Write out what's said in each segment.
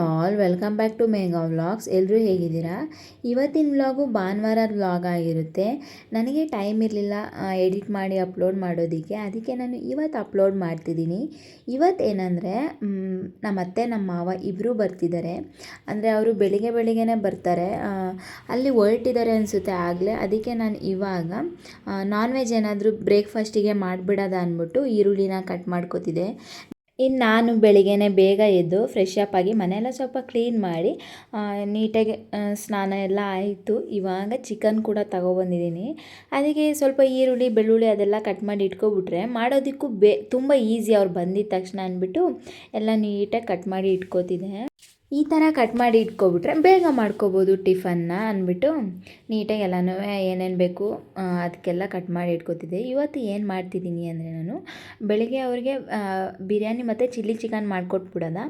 All welcome back to Megha vlogs. ಎಲ್ಲರೂ ಹೇಗಿದ್ದೀರಾ? ಇವತ್ತಿನ ವ್ಲಾಗು ಭಾನುವಾರದ ವ್ಲಾಗ್ ಆಗಿರುತ್ತೆ. ನನಗೆ ಟೈಮ್ ಇರಲಿಲ್ಲ ಎಡಿಟ್ ಮಾಡಿ ಅಪ್ಲೋಡ್ ಮಾಡೋದಕ್ಕೆ, ಅದಕ್ಕೆ ನಾನು ಇವತ್ತು ಅಪ್ಲೋಡ್ ಮಾಡ್ತಿದ್ದೀನಿ. ಇವತ್ತೇನೆಂದರೆ ನಮ್ಮ ಅತ್ತೆ ನಮ್ಮ ಮಾವ ಇಬ್ಬರೂ ಬರ್ತಿದ್ದಾರೆ. ಅಂದರೆ ಅವರು ಬೆಳಿಗ್ಗೆನೇ ಬರ್ತಾರೆ, ಅಲ್ಲಿ ಹೊರಟಿದ್ದಾರೆ ಅನಿಸುತ್ತೆ ಆಗಲೇ. ಅದಕ್ಕೆ ನಾನು ಇವಾಗ ನಾನ್ ವೆಜ್ ಏನಾದರೂ ಬ್ರೇಕ್ಫಾಸ್ಟಿಗೆ ಮಾಡಿಬಿಡೋದ ಅಂದ್ಬಿಟ್ಟು ಈರುಳ್ಳಿನ ಕಟ್ ಮಾಡ್ಕೋತಿದ್ದೆ. ಇನ್ನು ನಾನು ಬೆಳಿಗ್ಗೆನೇ ಬೇಗ ಎದ್ದು ಫ್ರೆಶ್ ಅಪ್ ಆಗಿ ಮನೆಯೆಲ್ಲ ಸ್ವಲ್ಪ ಕ್ಲೀನ್ ಮಾಡಿ ನೀಟಾಗಿ ಸ್ನಾನ ಎಲ್ಲ ಆಯಿತು. ಇವಾಗ ಚಿಕನ್ ಕೂಡ ತಗೊಬಂದಿದ್ದೀನಿ. ಅದಕ್ಕೆ ಸ್ವಲ್ಪ ಈರುಳ್ಳಿ ಬೆಳ್ಳುಳ್ಳಿ ಅದೆಲ್ಲ ಕಟ್ ಮಾಡಿ ಇಟ್ಕೊಬಿಟ್ರೆ ಮಾಡೋದಕ್ಕೂ ತುಂಬ ಈಸಿ ಅವ್ರು ಬಂದಿದ್ದ ತಕ್ಷಣ ಅಂದ್ಬಿಟ್ಟು ಎಲ್ಲ ನೀಟಾಗಿ ಕಟ್ ಮಾಡಿ ಇಟ್ಕೋತಿದ್ದೆ. ಈ ಥರ ಕಟ್ ಮಾಡಿ ಇಟ್ಕೊಬಿಟ್ರೆ ಬೇಗ ಮಾಡ್ಕೋಬೋದು ಟಿಫನ್ನ ಅಂದ್ಬಿಟ್ಟು ನೀಟಾಗಿ ಎಲ್ಲನೂ ಏನೇನು ಬೇಕು ಅದಕ್ಕೆಲ್ಲ ಕಟ್ ಮಾಡಿ ಇಟ್ಕೋತಿದ್ದೆ. ಇವತ್ತು ಏನು ಮಾಡ್ತಿದ್ದೀನಿ ಅಂದರೆ, ನಾನು ಬೆಳಿಗ್ಗೆ ಅವ್ರಿಗೆ ಬಿರಿಯಾನಿ ಮತ್ತು ಚಿಲ್ಲಿ ಚಿಕನ್ ಮಾಡಿಕೊಟ್ಬಿಡೋದ.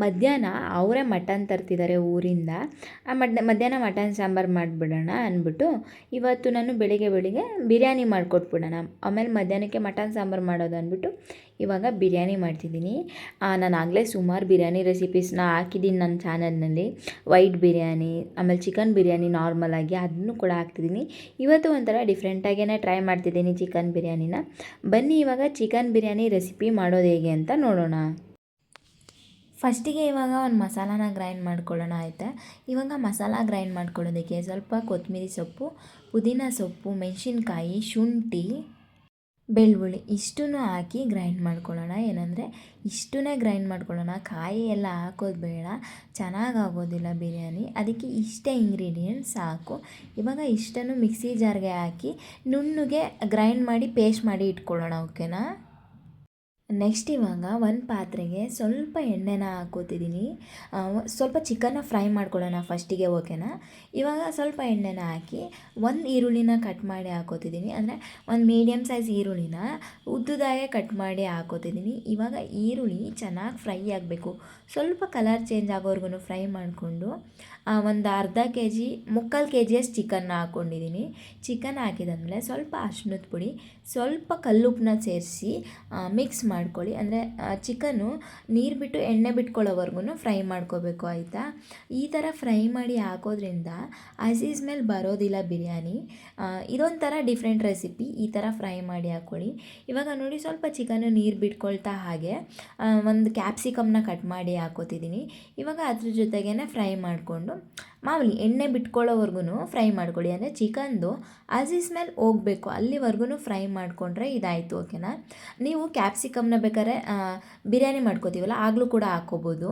ಮಧ್ಯಾಹ್ನ ಅವರೇ ಮಟನ್ ತರ್ತಿದ್ದಾರೆ ಊರಿಂದ. ಮಧ್ಯಾಹ್ನ ಮಟನ್ ಸಾಂಬಾರು ಮಾಡಿಬಿಡೋಣ ಅಂದ್ಬಿಟ್ಟು ಇವತ್ತು ನಾನು ಬೆಳಿಗ್ಗೆ ಬಿರಿಯಾನಿ ಮಾಡಿಕೊಟ್ಬಿಡೋಣ, ಆಮೇಲೆ ಮಧ್ಯಾಹ್ನಕ್ಕೆ ಮಟನ್ ಸಾಂಬಾರು ಮಾಡೋದು ಅಂದ್ಬಿಟ್ಟು ಇವಾಗ ಬಿರಿಯಾನಿ ಮಾಡ್ತಿದ್ದೀನಿ. ನಾನು ಆಗಲೇ ಸುಮಾರು ಬಿರಿಯಾನಿ ರೆಸಿಪೀಸ್ನ ಹಾಕಿದ್ದೀನಿ ನನ್ನ ಚಾನಲ್ನಲ್ಲಿ. ವೈಟ್ ಬಿರಿಯಾನಿ, ಆಮೇಲೆ ಚಿಕನ್ ಬಿರಿಯಾನಿ ನಾರ್ಮಲಾಗಿ ಅದನ್ನು ಕೂಡ ಹಾಕ್ತಿದ್ದೀನಿ. ಇವತ್ತು ಒಂಥರ ಡಿಫ್ರೆಂಟಾಗೇ ಟ್ರೈ ಮಾಡ್ತಿದ್ದೀನಿ ಚಿಕನ್ ಬಿರಿಯಾನಿನ. ಬನ್ನಿ ಇವಾಗ ಚಿಕನ್ ಬಿರಿಯಾನಿ ರೆಸಿಪಿ ಮಾಡೋದು ಹೇಗೆ ಅಂತ ನೋಡೋಣ. ಫಸ್ಟಿಗೆ ಇವಾಗ ಒಂದು ಮಸಾಲಾನ ಗ್ರೈಂಡ್ ಮಾಡ್ಕೊಳ್ಳೋಣ ಆಯಿತಾ. ಇವಾಗ ಮಸಾಲ ಗ್ರೈಂಡ್ ಮಾಡ್ಕೊಳ್ಳೋದಕ್ಕೆ ಸ್ವಲ್ಪ ಕೊತ್ತಂಬರಿ ಸೊಪ್ಪು, ಪುದೀನ ಸೊಪ್ಪು, ಮೆಣಸಿನ್ಕಾಯಿ, ಶುಂಠಿ, ಬೆಳ್ಳುಳ್ಳಿ ಇಷ್ಟನ್ನು ಹಾಕಿ ಗ್ರೈಂಡ್ ಮಾಡ್ಕೊಳ್ಳೋಣ. ಏನಂದರೆ ಇಷ್ಟನ್ನೇ ಗ್ರೈಂಡ್ ಮಾಡ್ಕೊಳ್ಳೋಣ, ಕಾಯಿ ಎಲ್ಲ ಹಾಕೋದು ಬೇಡ, ಚೆನ್ನಾಗಾಗೋದಿಲ್ಲ ಬಿರಿಯಾನಿ. ಅದಕ್ಕೆ ಇಷ್ಟೇ ಇಂಗ್ರೀಡಿಯೆಂಟ್ಸ್ ಸಾಕು. ಇವಾಗ ಇಷ್ಟನ್ನು ಮಿಕ್ಸಿ ಜಾರ್ಗೆ ಹಾಕಿ ನುಣ್ಣಗೆ ಗ್ರೈಂಡ್ ಮಾಡಿ ಪೇಸ್ಟ್ ಮಾಡಿ ಇಟ್ಕೊಳ್ಳೋಣ, ಓಕೆನಾ. ನೆಕ್ಸ್ಟ್ ಇವಾಗ ಒಂದು ಪಾತ್ರೆಗೆ ಸ್ವಲ್ಪ ಎಣ್ಣೆನ ಹಾಕೋತಿದ್ದೀನಿ. ಸ್ವಲ್ಪ ಚಿಕನ್ನ ಫ್ರೈ ಮಾಡ್ಕೊಳ್ಳೋಣ ಫಸ್ಟಿಗೆ, ಓಕೆನಾ. ಇವಾಗ ಸ್ವಲ್ಪ ಎಣ್ಣೆನ ಹಾಕಿ ಒಂದು ಈರುಳ್ಳಿನ ಕಟ್ ಮಾಡಿ ಹಾಕೋತಿದ್ದೀನಿ. ಅಂದರೆ ಒಂದು ಮೀಡಿಯಮ್ ಸೈಜ್ ಈರುಳ್ಳಿನ ಉದ್ದುದಾಗೆ ಕಟ್ ಮಾಡಿ ಹಾಕೋತಿದ್ದೀನಿ. ಇವಾಗ ಈರುಳ್ಳಿ ಚೆನ್ನಾಗಿ ಫ್ರೈ ಆಗಬೇಕು, ಸ್ವಲ್ಪ ಕಲರ್ ಚೇಂಜ್ ಆಗೋವರೆಗೂ ಫ್ರೈ ಮಾಡಿಕೊಂಡು ಒಂದು ಅರ್ಧ ಮುಕ್ಕಾಲು ಕೆ ಜಿಯಷ್ಟು ಚಿಕನ್ನ ಹಾಕ್ಕೊಂಡಿದ್ದೀನಿ. ಚಿಕನ್ ಹಾಕಿದಾದ್ಮೇಲೆ ಸ್ವಲ್ಪ ಅರಿಶಿಣದ ಪುಡಿ, ಸ್ವಲ್ಪ ಕಲ್ಲುಪ್ಪನ್ನ ಸೇರಿಸಿ ಮಿಕ್ಸ್ ಮಾಡ್ಕೊಳ್ಳಿ. ಅಂದರೆ ಚಿಕನ್ನು ನೀರು ಬಿಟ್ಟು ಎಣ್ಣೆ ಬಿಟ್ಕೊಳ್ಳೋವರೆಗೂ ಫ್ರೈ ಮಾಡ್ಕೋಬೇಕು, ಆಯಿತಾ. ಈ ಥರ ಫ್ರೈ ಮಾಡಿ ಹಾಕೋದ್ರಿಂದ ಹಸಿ ಸ್ಮೆಲ್ ಬರೋದಿಲ್ಲ ಬಿರಿಯಾನಿ. ಇದೊಂಥರ ಡಿಫ್ರೆಂಟ್ ರೆಸಿಪಿ, ಈ ಥರ ಫ್ರೈ ಮಾಡಿ ಹಾಕ್ಕೊಳ್ಳಿ. ಇವಾಗ ನೋಡಿ ಸ್ವಲ್ಪ ಚಿಕನ್ನು ನೀರು ಬಿಟ್ಕೊಳ್ತಾ ಹಾಗೆ ಒಂದು ಕ್ಯಾಪ್ಸಿಕಮ್ನ ಕಟ್ ಮಾಡಿ ಹಾಕೋತಿದ್ದೀನಿ. ಇವಾಗ ಅದ್ರ ಜೊತೆಗೇ ಫ್ರೈ ಮಾಡಿಕೊಂಡು ಮಾಮೂಲಿ ಎಣ್ಣೆ ಬಿಟ್ಕೊಳ್ಳೋವರೆಗೂ ಫ್ರೈ ಮಾಡ್ಕೊಳ್ಳಿ. ಅಂದರೆ ಚಿಕನ್ದು ಹಸಿ ಸ್ಮೆಲ್ ಹೋಗಬೇಕು, ಅಲ್ಲಿವರೆಗೂ ಫ್ರೈ ಮಾಡಿಕೊಂಡ್ರೆ ಇದಾಯಿತು, ಓಕೆನಾ. ನೀವು ಕ್ಯಾಪ್ಸಿಕಮ್ನ ಬೇಕಾದ್ರೆ ಬಿರಿಯಾನಿ ಮಾಡ್ಕೋತೀವಲ್ಲ ಆಗಲೂ ಕೂಡ ಹಾಕ್ಕೋಬೋದು.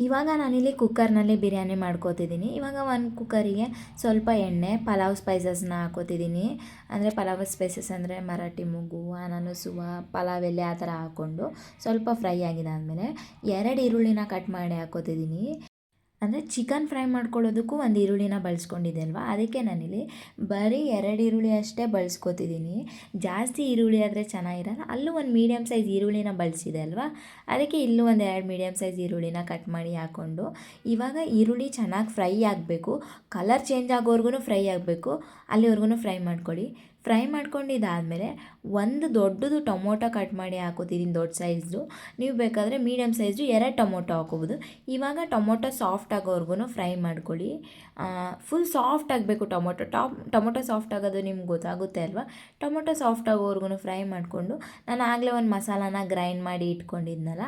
ಇವಾಗ ನಾನಿಲ್ಲಿ ಕುಕ್ಕರ್ನಲ್ಲಿ ಬಿರಿಯಾನಿ ಮಾಡ್ಕೋತಿದ್ದೀನಿ. ಇವಾಗ ಒಂದು ಕುಕ್ಕರಿಗೆ ಸ್ವಲ್ಪ ಎಣ್ಣೆ, ಪಲಾವ್ ಸ್ಪೈಸಸ್ನ ಹಾಕೋತಿದ್ದೀನಿ. ಅಂದರೆ ಪಲಾವ್ ಸ್ಪೈಸಸ್ ಅಂದರೆ ಮರಾಠಿ ಮೊಗ್ಗು, ಅನಾನಸುವ, ಪಲಾವ್ ಎಲೆ ಆ ಥರ ಹಾಕ್ಕೊಂಡು ಸ್ವಲ್ಪ ಫ್ರೈ ಆಗಿದಾದಮೇಲೆ 2 ಈರುಳ್ಳಿನ ಕಟ್ ಮಾಡಿ ಹಾಕೋತಿದ್ದೀನಿ. ಅಂದರೆ ಚಿಕನ್ ಫ್ರೈ ಮಾಡ್ಕೊಳ್ಳೋದಕ್ಕೂ ಒಂದು ಈರುಳ್ಳಿನ ಬಳಸ್ಕೊಂಡಿದ್ದೆ ಅಲ್ವಾ, ಅದಕ್ಕೆ ನಾನಿಲ್ಲಿ ಬರೀ 2 ಈರುಳ್ಳಿ ಅಷ್ಟೇ ಬಳಸ್ಕೊತಿದ್ದೀನಿ. ಜಾಸ್ತಿ ಈರುಳ್ಳಿ ಆದರೆ ಚೆನ್ನಾಗಿರಲ್ಲ. ಅಲ್ಲೂ ಒಂದು ಮೀಡಿಯಮ್ ಸೈಜ್ ಈರುಳ್ಳಿನ ಬಳಸಿದೆ ಅಲ್ವಾ, ಅದಕ್ಕೆ ಇಲ್ಲೂ ಒಂದು 2 ಮೀಡಿಯಮ್ ಸೈಜ್ ಈರುಳ್ಳಿನ ಕಟ್ ಮಾಡಿ ಹಾಕ್ಕೊಂಡು ಇವಾಗ ಈರುಳ್ಳಿ ಚೆನ್ನಾಗಿ ಫ್ರೈ ಆಗಬೇಕು, ಕಲರ್ ಚೇಂಜ್ ಆಗೋವರೆಗೂ ಫ್ರೈ ಆಗಬೇಕು, ಅಲ್ಲಿವರೆಗೂ ಫ್ರೈ ಮಾಡ್ಕೊಳ್ಳಿ. ಫ್ರೈ ಮಾಡ್ಕೊಂಡಿದ್ದಾದಮೇಲೆ ಒಂದು ದೊಡ್ಡದು ಟೊಮೊಟೊ ಕಟ್ ಮಾಡಿ ಹಾಕೋತಿದ್ದೀನಿ, ದೊಡ್ಡ ಸೈಜ್ದು. ನೀವು ಬೇಕಾದರೆ ಮೀಡಿಯಮ್ ಸೈಜು 2 ಟೊಮೊಟೊ ಹಾಕೋಬೋದು. ಇವಾಗ ಟೊಮೊಟೊ ಸಾಫ್ಟ್ ಆಗೋವರೆಗೂ ಫ್ರೈ ಮಾಡ್ಕೊಳ್ಳಿ. ಫುಲ್ ಸಾಫ್ಟ್ ಆಗಬೇಕು ಟೊಮೊಟೊ ಸಾಫ್ಟ್ ಆಗೋದು ನಿಮ್ಗೆ ಗೊತ್ತಾಗುತ್ತೆ ಅಲ್ವಾ. ಟೊಮೊಟೊ ಸಾಫ್ಟ್ ಆಗೋವರೆಗೂ ಫ್ರೈ ಮಾಡಿಕೊಂಡು ನಾನು ಆಗಲೇ ಒಂದು ಮಸಾಲಾನ ಗ್ರೈಂಡ್ ಮಾಡಿ ಇಟ್ಕೊಂಡಿದ್ನಲ್ಲ,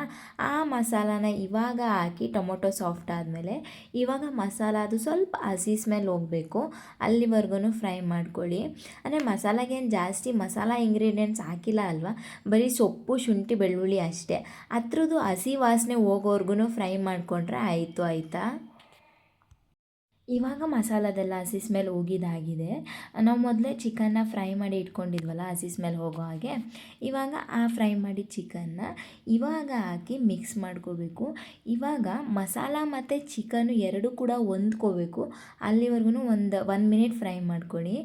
ಆ ಮಸಾಲಾನ ಇವಾಗ ಹಾಕಿ ಟೊಮೊಟೊ ಸಾಫ್ಟ್ ಆದಮೇಲೆ ಇವಾಗ ಮಸಾಲ ಅದು ಸ್ವಲ್ಪ ಹಸಿ ಸ್ಮೆಲ್ ಹೋಗಬೇಕು, ಅಲ್ಲಿವರೆಗೂ ಫ್ರೈ ಮಾಡ್ಕೊಳ್ಳಿ. ಅಂದರೆ ಮಸಾಲಾಗೇನು ಜಾಸ್ತಿ ಮಸಾಲ ಇಂಗ್ರೀಡಿಯೆಂಟ್ಸ್ ಹಾಕಿಲ್ಲ ಅಲ್ವಾ, ಬರೀ ಸೊಪ್ಪು, ಶುಂಠಿ, ಬೆಳ್ಳುಳ್ಳಿ ಅಷ್ಟೇ. ಅದ್ರದ್ದು ಹಸಿ ವಾಸನೆ ಹೋಗೋವರೆಗೂ ಫ್ರೈ ಮಾಡಿಕೊಂಡ್ರೆ ಆಯಿತು, ಆಯಿತಾ. ಇವಾಗ ಮಸಾಲದೆಲ್ಲ ಹಸಿ ಸ್ಮೆಲ್ ಹೋಗಿದ್ದಾಗಿದೆ. ನಾವು ಮೊದಲೇ ಚಿಕನ್ನ ಫ್ರೈ ಮಾಡಿ ಇಟ್ಕೊಂಡಿದ್ವಲ್ಲ ಹಸಿ ಸ್ಮೆಲ್ ಹೋಗೋ ಹಾಗೆ, ಇವಾಗ ಆ ಫ್ರೈ ಮಾಡಿ ಚಿಕನ್ನ ಇವಾಗ ಹಾಕಿ ಮಿಕ್ಸ್ ಮಾಡ್ಕೋಬೇಕು. ಇವಾಗ ಮಸಾಲ ಮತ್ತು ಚಿಕನ್ನು ಎರಡೂ ಕೂಡ ಹೊಂದ್ಕೋಬೇಕು, ಅಲ್ಲಿವರೆಗೂ ಒಂದು 1 ಮಿನಿಟ್ ಫ್ರೈ ಮಾಡ್ಕೊಳ್ಳಿ.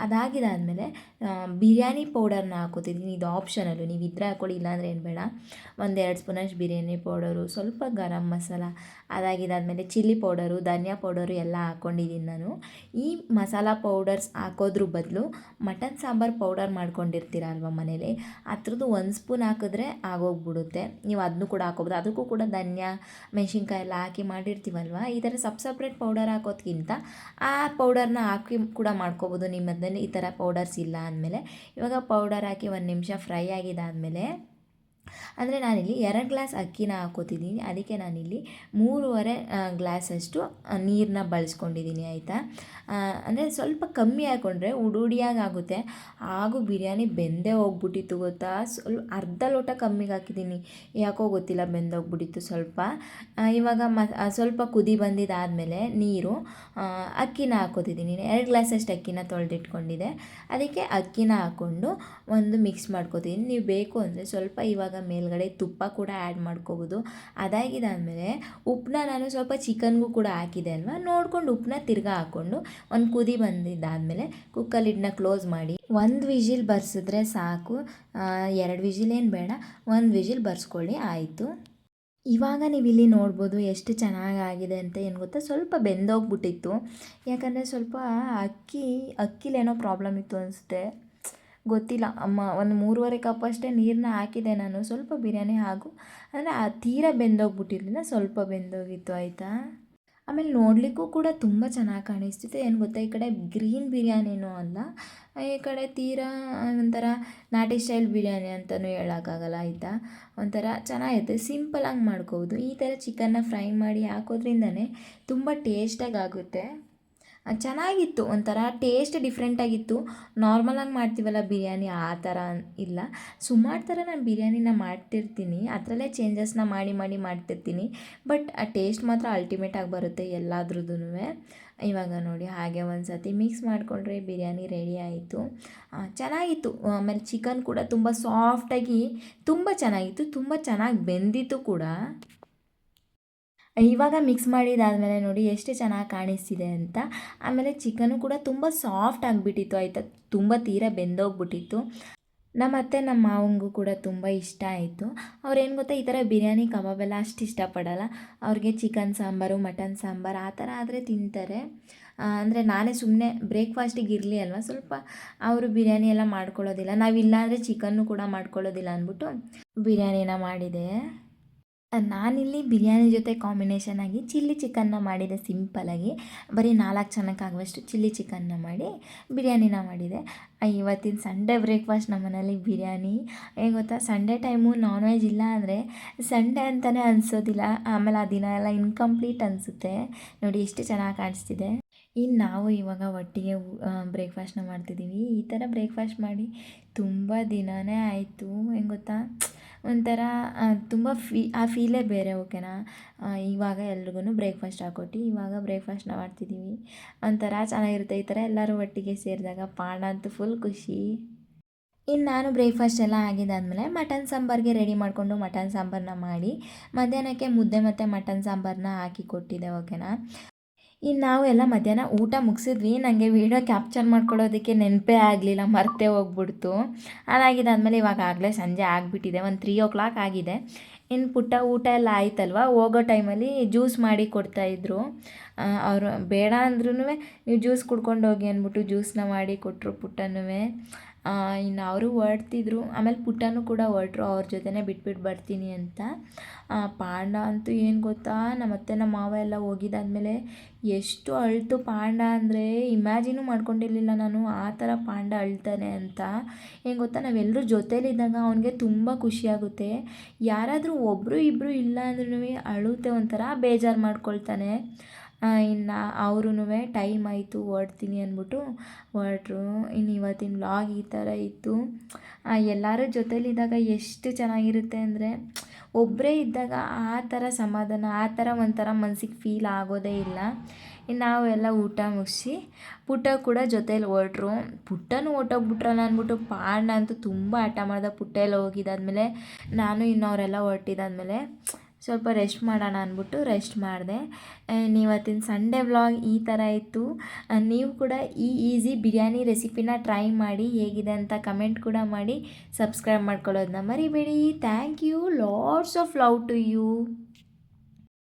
ಅದಾಗಿದ್ದಾದಮೇಲೆ ಬಿರಿಯಾನಿ ಪೌಡರ್ನ ಹಾಕೋತಿದ್ದೀನಿ. ಇದು ಆಪ್ಷನಲ್ಲು, ನೀವು ಇದ್ರೆ ಹಾಕ್ಕೊಳ್ಳಿ, ಇಲ್ಲಾಂದರೆ ಏನು ಬೇಡ. 1-2 ಸ್ಪೂನಷ್ಟು ಬಿರಿಯಾನಿ ಪೌಡರು, ಸ್ವಲ್ಪ ಗರಂ ಮಸಾಲ, ಅದಾಗಿದ್ದಾದಮೇಲೆ ಚಿಲ್ಲಿ ಪೌಡರು, ಧನಿಯಾ ಪೌಡರ್, ಪೌಡರು ಎಲ್ಲ ಹಾಕ್ಕೊಂಡಿದ್ದೀನಿ ನಾನು. ಈ ಮಸಾಲ ಪೌಡರ್ಸ್ ಹಾಕೋದ್ರ ಬದಲು ಮಟನ್ ಸಾಂಬಾರು ಪೌಡರ್ ಮಾಡ್ಕೊಂಡಿರ್ತೀರ ಅಲ್ವ ಮನೇಲಿ, ಅದ್ರದ್ದು 1 ಸ್ಪೂನ್ ಹಾಕಿದ್ರೆ ಆಗೋಗ್ಬಿಡುತ್ತೆ. ನೀವು ಅದನ್ನು ಕೂಡ ಹಾಕೋಬೋದು. ಅದಕ್ಕೂ ಕೂಡ ಧನ್ಯ ಮೆಣಸಿನ್ಕಾಯಿ ಎಲ್ಲ ಹಾಕಿ ಮಾಡಿರ್ತೀವಲ್ವ, ಈ ಥರ ಸಪ್ರೇಟ್ ಪೌಡರ್ ಹಾಕೋದ್ಕಿಂತ ಆ ಪೌಡರ್ನ ಹಾಕಿ ಕೂಡ ಮಾಡ್ಕೋಬೋದು ನಿಮ್ಮ ಮನೇಲಿ ಈ ಥರ ಪೌಡರ್ಸ್ ಇಲ್ಲ ಅಂದಮೇಲೆ. ಇವಾಗ ಪೌಡರ್ ಹಾಕಿ 1 ನಿಮಿಷ ಫ್ರೈ ಆಗಿದ್ದಾದಮೇಲೆ, ಅಂದರೆ ನಾನಿಲ್ಲಿ 2 ಗ್ಲಾಸ್ ಅಕ್ಕಿನ ಹಾಕೋತಿದ್ದೀನಿ, ಅದಕ್ಕೆ ನಾನಿಲ್ಲಿ 3.5 ಗ್ಲಾಸಷ್ಟು ನೀರನ್ನ ಬಳಸ್ಕೊಂಡಿದ್ದೀನಿ ಆಯಿತಾ. ಅಂದರೆ ಸ್ವಲ್ಪ ಕಮ್ಮಿ ಹಾಕ್ಕೊಂಡ್ರೆ ಉಡುಡಿಯಾಗಿ ಆಗುತ್ತೆ, ಹಾಗೂ ಬಿರಿಯಾನಿ ಬೆಂದೇ ಹೋಗ್ಬಿಟ್ಟಿತ್ತು ಗೊತ್ತಾ. ಅರ್ಧ ಲೋಟ ಕಮ್ಮಿಗೆ ಹಾಕಿದ್ದೀನಿ, ಯಾಕೋ ಗೊತ್ತಿಲ್ಲ ಬೆಂದೋಗ್ಬಿಟ್ಟಿತ್ತು ಸ್ವಲ್ಪ. ಇವಾಗ ಸ್ವಲ್ಪ ಕುದಿ ಬಂದಿದ್ದಾದಮೇಲೆ ನೀರು ಅಕ್ಕಿನ ಹಾಕೋತಿದ್ದೀನಿ. 2 ಗ್ಲಾಸಷ್ಟು ಅಕ್ಕಿನ ತೊಳೆದಿಟ್ಕೊಂಡಿದ್ದೆ, ಅದಕ್ಕೆ ಅಕ್ಕಿನ ಹಾಕ್ಕೊಂಡು ಒಂದು ಮಿಕ್ಸ್ ಮಾಡ್ಕೋತೀನಿ. ನೀವು ಬೇಕು ಅಂದರೆ ಸ್ವಲ್ಪ ಇವಾಗ ಮೇಲ್ಗಡೆ ತುಪ್ಪ ಕೂಡ ಆ್ಯಡ್ ಮಾಡ್ಕೋಬೋದು. ಅದಾಗಿದ್ದಾದಮೇಲೆ ಉಪ್ಪನ್ನ ನಾನು ಸ್ವಲ್ಪ ಚಿಕನ್ಗೂ ಕೂಡ ಹಾಕಿದೆ ಅಲ್ವಾ, ನೋಡ್ಕೊಂಡು ಉಪ್ಪನ್ನ ತಿರ್ಗಾ ಹಾಕ್ಕೊಂಡು ಒಂದು ಕುದಿ ಬಂದಿದ್ದಾದಮೇಲೆ ಕುಕ್ಕರ್ ಲಿಡ್ನ ಕ್ಲೋಸ್ ಮಾಡಿ 1 ವಿಜಿಲ್ ಬರ್ಸಿದ್ರೆ ಸಾಕು. 2 ವಿಜಿಲ್ ಏನು ಬೇಡ, 1 ವಿಜಿಲ್ ಬರ್ಸ್ಕೊಳ್ಳಿ ಆಯಿತು. ಇವಾಗ ನೀವು ಇಲ್ಲಿ ನೋಡ್ಬೋದು ಎಷ್ಟು ಚೆನ್ನಾಗಾಗಿದೆ ಅಂತ. ಏನು ಗೊತ್ತಾ, ಸ್ವಲ್ಪ ಬೆಂದೋಗ್ಬಿಟ್ಟಿತ್ತು, ಯಾಕಂದರೆ ಸ್ವಲ್ಪ ಅಕ್ಕಿಲೇನೋ ಪ್ರಾಬ್ಲಮ್ ಇತ್ತು ಅನಿಸುತ್ತೆ, ಗೊತ್ತಿಲ್ಲ. ಒಂದು 3.5 ಕಪ್ ಅಷ್ಟೇ ನೀರನ್ನ ಹಾಕಿದೆ ನಾನು. ಸ್ವಲ್ಪ ಬಿರಿಯಾನಿ ಹಾಗೂ ಅಂದರೆ ತೀರ ಬೆಂದೋಗ್ಬಿಟ್ಟಿರಲಿಲ್ಲ, ಸ್ವಲ್ಪ ಬೆಂದೋಗಿತ್ತು ಆಯಿತಾ. ಆಮೇಲೆ ನೋಡಲಿಕ್ಕೂ ಕೂಡ ತುಂಬ ಚೆನ್ನಾಗಿ ಕಾಣಿಸ್ತಿತ್ತು. ಏನು ಗೊತ್ತಾ, ಈ ಕಡೆ ಗ್ರೀನ್ ಬಿರಿಯಾನಿನೂ ಅಲ್ಲ, ಈ ಕಡೆ ತೀರಾ ಒಂಥರ ನಾಟಿ ಸ್ಟೈಲ್ ಬಿರಿಯಾನಿ ಅಂತಲೂ ಹೇಳೋಕ್ಕಾಗಲ್ಲ ಆಯಿತಾ. ಒಂಥರ ಚೆನ್ನಾಗಿರುತ್ತೆ, ಸಿಂಪಲಾಗಿ ಮಾಡ್ಕೋಬೋದು. ಈ ಥರ ಚಿಕನ್ನ ಫ್ರೈ ಮಾಡಿ ಹಾಕೋದ್ರಿಂದನೇ ತುಂಬ ಟೇಸ್ಟಾಗಿ ಆಗುತ್ತೆ. ಚೆನ್ನಾಗಿತ್ತು, ಒಂಥರ ಟೇಸ್ಟ್ ಡಿಫ್ರೆಂಟಾಗಿತ್ತು. ನಾರ್ಮಲಾಗಿ ಮಾಡ್ತೀವಲ್ಲ ಬಿರಿಯಾನಿ ಆ ಥರ ಇಲ್ಲ. ಸುಮಾರು ಥರ ನಾನು ಬಿರಿಯಾನಿನ ಮಾಡ್ತಿರ್ತೀನಿ, ಅದರಲ್ಲೇ ಚೇಂಜಸ್ನ ಮಾಡಿ ಮಾಡ್ತಿರ್ತೀನಿ, ಬಟ್ ಆ ಟೇಸ್ಟ್ ಮಾತ್ರ ಅಲ್ಟಿಮೇಟಾಗಿ ಬರುತ್ತೆ ಎಲ್ಲದ್ರದ್ದು. ಇವಾಗ ನೋಡಿ ಹಾಗೆ ಒಂದು ಸತಿ ಮಿಕ್ಸ್ ಮಾಡಿಕೊಂಡ್ರೆ ಬಿರಿಯಾನಿ ರೆಡಿ ಆಯಿತು. ಚೆನ್ನಾಗಿತ್ತು. ಆಮೇಲೆ ಚಿಕನ್ ಕೂಡ ತುಂಬ ಸಾಫ್ಟಾಗಿ ತುಂಬ ಚೆನ್ನಾಗಿತ್ತು, ತುಂಬ ಚೆನ್ನಾಗಿ ಬೆಂದಿತ್ತು ಕೂಡ. ಇವಾಗ ಮಿಕ್ಸ್ ಮಾಡಿದಾದಮೇಲೆ ನೋಡಿ ಎಷ್ಟು ಚೆನ್ನಾಗಿ ಕಾಣಿಸ್ತಿದೆ ಅಂತ. ಆಮೇಲೆ ಚಿಕನು ಕೂಡ ತುಂಬ ಸಾಫ್ಟ್ ಆಗಿಬಿಟ್ಟಿತ್ತು ಆಯಿತಾ, ತುಂಬ ತೀರ ಬೆಂದೋಗ್ಬಿಟ್ಟಿತ್ತು. ನಮ್ಮ ಅತ್ತೆ ನಮ್ಮ ಮಾವಂಗೂ ಕೂಡ ತುಂಬ ಇಷ್ಟ ಆಯಿತು. ಅವ್ರೇನು ಗೊತ್ತಾ, ಈ ಥರ ಬಿರಿಯಾನಿ ಕಬಾಬೆಲ್ಲ ಅಷ್ಟು ಇಷ್ಟಪಡಲ್ಲ. ಅವ್ರಿಗೆ ಚಿಕನ್ ಸಾಂಬಾರು ಮಟನ್ ಸಾಂಬಾರು ಆ ಥರ ಆದರೆ ತಿಂತಾರೆ. ಅಂದರೆ ನಾನೇ ಸುಮ್ಮನೆ ಬ್ರೇಕ್ಫಾಸ್ಟಿಗೆ ಇರಲಿ ಅಲ್ವಾ, ಸ್ವಲ್ಪ ಅವರು ಬಿರಿಯಾನಿ ಎಲ್ಲ ಮಾಡ್ಕೊಳ್ಳೋದಿಲ್ಲ, ನಾವಿಲ್ಲ ಅಂದರೆ ಚಿಕನ್ನು ಕೂಡ ಮಾಡ್ಕೊಳ್ಳೋದಿಲ್ಲ ಅಂದ್ಬಿಟ್ಟು ಬಿರಿಯಾನಿನ ಮಾಡಿದೆ. ನಾನಿಲ್ಲಿ ಬಿರಿಯಾನಿ ಜೊತೆ ಕಾಂಬಿನೇಷನ್ ಆಗಿ ಚಿಲ್ಲಿ ಚಿಕನ್ನ ಮಾಡಿದೆ. ಸಿಂಪಲಾಗಿ ಬರೀ 4 ಜನಕ್ಕಾಗುವಷ್ಟು ಚಿಲ್ಲಿ ಚಿಕನ್ನ ಮಾಡಿ ಬಿರಿಯಾನಿನ ಮಾಡಿದೆ. ಇವತ್ತಿನ ಸಂಡೇ ಬ್ರೇಕ್ಫಾಸ್ಟ್ ನಮ್ಮ ಮನೇಲಿ ಬಿರಿಯಾನಿ. ಏನು ಗೊತ್ತಾ, ಸಂಡೇ ಟೈಮು ನಾನ್ ವೆಜ್ ಇಲ್ಲ ಅಂದರೆ ಸಂಡೇ ಅಂತಲೇ ಅನಿಸೋದಿಲ್ಲ. ಆಮೇಲೆ ಆ ದಿನ ಎಲ್ಲ ಇನ್ಕಂಪ್ಲೀಟ್ ಅನಿಸುತ್ತೆ. ನೋಡಿ ಎಷ್ಟು ಚೆನ್ನಾಗಿ ಕಾಣಿಸ್ತಿದೆ. ಇನ್ನು ನಾವು ಇವಾಗ ಒಟ್ಟಿಗೆ ಬ್ರೇಕ್ಫಾಸ್ಟ್ನ ಮಾಡ್ತಿದ್ದೀವಿ. ಈ ಥರ ಬ್ರೇಕ್ಫಾಸ್ಟ್ ಮಾಡಿ ತುಂಬ ದಿನವೇ ಆಯಿತು. ಹೆಂಗೆ ಗೊತ್ತಾ, ಒಂಥರ ತುಂಬ ಆ ಫೀಲೇ ಬೇರೆ, ಓಕೆನಾ. ಇವಾಗ ಎಲ್ರಿಗೂ ಬ್ರೇಕ್ಫಾಸ್ಟ್ ಹಾಕ್ಕೊಟ್ಟು ಇವಾಗ ಬ್ರೇಕ್ಫಾಸ್ಟ್ನ ಮಾಡ್ತಿದ್ದೀವಿ. ಒಂಥರ ಚೆನ್ನಾಗಿರುತ್ತೆ ಈ ಥರ ಎಲ್ಲರೂ ಒಟ್ಟಿಗೆ ಸೇರಿದಾಗ. ಪಾಂಡ ಅಂತೂ ಫುಲ್ ಖುಷಿ. ಇನ್ನು ನಾನು ಬ್ರೇಕ್ಫಾಸ್ಟ್ ಎಲ್ಲ ಆಗಿದ್ದಾದಮೇಲೆ ಮಟನ್ ಸಾಂಬಾರಿಗೆ ರೆಡಿ ಮಾಡಿಕೊಂಡು ಮಟನ್ ಸಾಂಬಾರನ್ನ ಮಾಡಿ ಮಧ್ಯಾಹ್ನಕ್ಕೆ ಮುದ್ದೆ ಮತ್ತು ಮಟನ್ ಸಾಂಬಾರನ್ನ ಹಾಕಿ ಕೊಟ್ಟಿದ್ದೆ, ಓಕೆನಾ. ಇನ್ನು ನಾವು ಎಲ್ಲ ಮಧ್ಯಾಹ್ನ ಊಟ ಮುಗಿಸಿದ್ವಿ. ನನಗೆ ವೀಡಿಯೋ ಕ್ಯಾಪ್ಚರ್ ಮಾಡ್ಕೊಳ್ಳೋದಕ್ಕೆ ನೆನಪೇ ಆಗಲಿಲ್ಲ, ಮರ್ತೇ ಹೋಗ್ಬಿಡ್ತು. ಅದಾಗಿದ್ದಾದಮೇಲೆ ಇವಾಗ ಆಗಲೇ ಸಂಜೆ ಆಗಿಬಿಟ್ಟಿದೆ, ಒಂದು 3 ಆಗಿದೆ. ಇನ್ನು ಪುಟ್ಟ ಊಟ ಎಲ್ಲ ಆಯ್ತಲ್ವ, ಹೋಗೋ ಟೈಮಲ್ಲಿ ಜ್ಯೂಸ್ ಮಾಡಿ ಕೊಡ್ತಾಯಿದ್ರು. ಅವರು ಬೇಡ ಅಂದ್ರೂ ನೀವು ಜ್ಯೂಸ್ ಕುಡ್ಕೊಂಡು ಹೋಗಿ ಅಂದ್ಬಿಟ್ಟು ಜ್ಯೂಸನ್ನ ಮಾಡಿ ಕೊಟ್ಟರು ಪುಟ್ಟನೂ. ಇನ್ನು ಅವರು ಹೊರಡ್ತಿದ್ರು, ಆಮೇಲೆ ಪುಟ್ಟನೂ ಕೂಡ ಹೊರಟ್ರು, ಅವ್ರ ಜೊತೆನೇ ಬಿಟ್ಬಿಟ್ಟು ಬರ್ತೀನಿ ಅಂತ. ಪಾಂಡ ಅಂತೂ ಏನು ಗೊತ್ತಾ, ನಮ್ಮ ಅತ್ತೆ ನಮ್ಮ ಮಾವ ಎಲ್ಲ ಹೋಗಿದ್ದಾದ್ಮೇಲೆ ಎಷ್ಟು ಅಳ್ತು ಪಾಂಡ ಅಂದರೆ, ಇಮ್ಯಾಜಿನೂ ಮಾಡ್ಕೊಂಡಿರಲಿಲ್ಲ ನಾನು ಆ ಥರ ಪಾಂಡ ಅಳ್ತಾನೆ ಅಂತ. ಏನು ಗೊತ್ತಾ, ನಾವೆಲ್ಲರೂ ಜೊತೇಲಿದ್ದಾಗ ಅವನಿಗೆ ತುಂಬ ಖುಷಿಯಾಗುತ್ತೆ. ಯಾರಾದರೂ ಒಬ್ಬರು ಇಬ್ಬರು ಇಲ್ಲ ಅಂದ್ರೂ ಅಳುತ್ತೆ, ಒಂಥರ ಬೇಜಾರು ಮಾಡ್ಕೊಳ್ತಾನೆ. ಇನ್ನು ಅವ್ರೂ ಟೈಮ್ ಆಯಿತು ಹೊರಡ್ತೀನಿ ಅಂದ್ಬಿಟ್ಟು ಹೊರಟ್ರು. ಇನ್ನು ಇವತ್ತಿನ ವ್ಲಾಗ್ ಈ ಥರ ಇತ್ತು. ಎಲ್ಲರೂ ಜೊತೇಲಿದ್ದಾಗ ಎಷ್ಟು ಚೆನ್ನಾಗಿರುತ್ತೆ ಅಂದರೆ, ಒಬ್ಬರೇ ಇದ್ದಾಗ ಆ ಥರ ಸಮಾಧಾನ, ಆ ಥರ ಒಂಥರ ಮನ್ಸಿಗೆ ಫೀಲ್ ಆಗೋದೇ ಇಲ್ಲ. ಇನ್ನು ನಾವು ಎಲ್ಲ ಊಟ ಮುಗಿಸಿ ಪುಟ್ಟ ಕೂಡ ಜೊತೇಲಿ ಹೊರಟ್ರು. ಪುಟ್ಟನೂ ಹೊರ್ಟೋಗ್ಬಿಟ್ರಲ್ಲ ಅಂದ್ಬಿಟ್ಟು ಪಾಂಡ ಅಂತೂ ತುಂಬ ಆಟ ಮಾಡ್ದೆ. ಪುಟ್ಟ ಎಲ್ಲ ಹೋಗಿದ್ದಾದ್ಮೇಲೆ ನಾನು ಇನ್ನವರೆಲ್ಲ ಹೊರಟಿದ್ದಾದ್ಮೇಲೆ ಸ್ವಲ್ಪ ರೆಸ್ಟ್ ಮಾಡೋಣ ಅಂದ್ಬಿಟ್ಟು ರೆಸ್ಟ್ ಮಾಡಿದೆ. ಇವತ್ತಿನ ಸಂಡೇ ವ್ಲಾಗ್ ಈ ಥರ ಇತ್ತು. ನೀವು ಕೂಡ ಈ ಈಸಿ ಬಿರಿಯಾನಿ ರೆಸಿಪಿನ ಟ್ರೈ ಮಾಡಿ, ಹೇಗಿದೆ ಅಂತ ಕಮೆಂಟ್ ಕೂಡ ಮಾಡಿ, ಸಬ್ಸ್ಕ್ರೈಬ್ ಮಾಡ್ಕೊಳ್ಳೋದನ್ನ ಮರಿಬೇಡಿ. Thank you, lots of love to you.